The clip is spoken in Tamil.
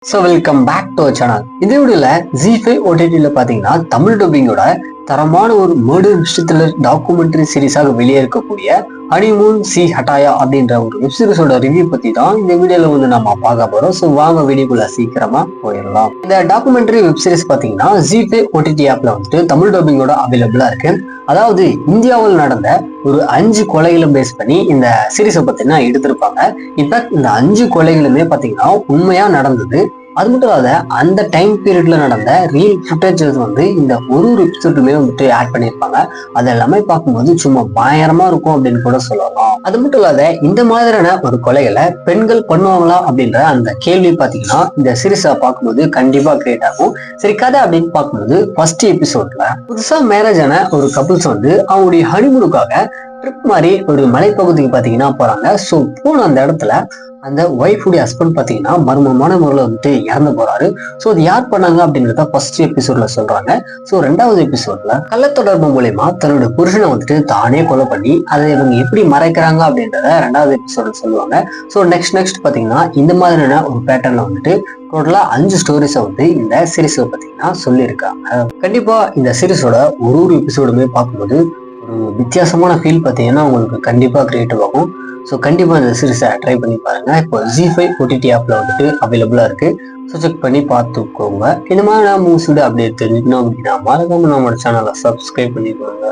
So welcome back to our channel. இந்த வீடியோல ஜி5 ஓடிடியில் பார்த்தீங்கன்னா தமிழ் டப்பிங்கோட தரமான ஒரு மர்டர் மிஸ்டரி த்ரில்லர் டாக்குமெண்ட்ரி சீரிஸாக வெளியே இருக்கக்கூடிய ஹனிமூன் சி ஹட்டாயா அப்படின்ற ஒரு வெப்சீரிஸோட ரிவ்யூ பத்தி தான் இந்த வீடியோல வந்து நம்ம பார்க்க போறோம். ஸோ வாங்க வீடியோக்குள்ள சீக்கிரமா போயிடலாம். இந்த டாக்குமெண்ட்ரி வெப்சீரிஸ் பார்த்தீங்கன்னா ஜி5 ஓடிடி ஆப்ல வந்துட்டு தமிழ் டப்பிங்கோட அவைலபிளா இருக்கு. அதாவது இந்தியாவில் நடந்த ஒரு 5 கொலைகளை பேஸ் பண்ணி இந்த சீரீஸை பார்த்தீங்கன்னா எடுத்திருப்பாங்க. இன்ஃபேக்ட் இந்த 5 கொலைகளுமே பார்த்தீங்கன்னா உண்மையா நடந்தது. அது மட்டும் இல்லாத அந்த டைம் பீரியட்ல நடந்த ரியல் ஃபுட்டேஜஸ் வந்து இந்த ஒரு எபிசோடுமே வந்துட்டு ஆட் பண்ணியிருப்பாங்க. அது எல்லாமே பார்க்கும்போது சும்மா பயங்கரமா இருக்கும் அப்படின்னு கூட சொல்லலாம். அது மட்டும் இல்லாத இந்த மாதிரியான ஒரு கொலைகளை பெண்கள் பண்ணுவாங்களா அப்படின்ற அந்த கேள்வி பார்த்தீங்கன்னா இந்த சீரீஸை பார்க்கும்போது கண்டிப்பா கிரியேட் ஆகும். சரி, கதை அப்படின்னு பார்க்கும்போது ஃபர்ஸ்ட் எபிசோட்ல புதுசா மேரேஜ் ஆன ஒரு கப்புள்ஸ் வந்து அவங்களுடைய ஹனிமூனுக்காக ட்ரிப் மாதிரி ஒரு மலைப்பகுதிக்கு பார்த்தீங்கன்னா போறாங்க. ஸோ போன அந்த இடத்துல அந்த ஒய்ஃபுடைய ஹஸ்பண்ட் பார்த்தீங்கன்னா மர்மமான முறையில் வந்துட்டு இறந்து போறாரு. ஸோ அது யார் பண்ணாங்க அப்படின்றத ஃபர்ஸ்ட் எபிசோட்ல சொல்றாங்க. ஸோ 2வது எபிசோட்ல கள்ளத்தொடர்பு மூலயமா தன்னோட புருஷனை வந்துட்டு தானே கொலை பண்ணி அதை இவங்க எப்படி மறைக்கிறாங்க அப்படின்றத 2வது எபிசோட்ல சொல்லுவாங்க. ஸோ நெக்ஸ்ட் பார்த்தீங்கன்னா இந்த மாதிரியான ஒரு பேட்டர்ல வந்துட்டு டோட்டலா 5 ஸ்டோரிஸை வந்து இந்த சீரீஸ்ல பார்த்தீங்கன்னா சொல்லியிருக்காங்க. கண்டிப்பா இந்த சீரீஸோட ஒரு எபிசோடுமே பார்க்கும்போது ஒரு வித்தியாசமான ஃபீல் பார்த்தீங்கன்னா உங்களுக்கு கண்டிப்பா கிரியேட்டிவ் ஆகும். ஸோ கண்டிப்பா இந்த சீரீஸை ட்ரை பண்ணி பாருங்க. இப்போ ஜி5 ஓடிடி ஆப்ல வந்துட்டு அவைலபிளா இருக்கு. ஸோ செக் பண்ணி பார்த்துக்கோங்க. இந்த மாதிரி மூவிஸோட அப்டேட் தெரிஞ்சுக்கணும் அப்படின்னா மறக்காம நம்மளோட சேனலை சப்ஸ்கிரைப் பண்ணிக்கோங்க.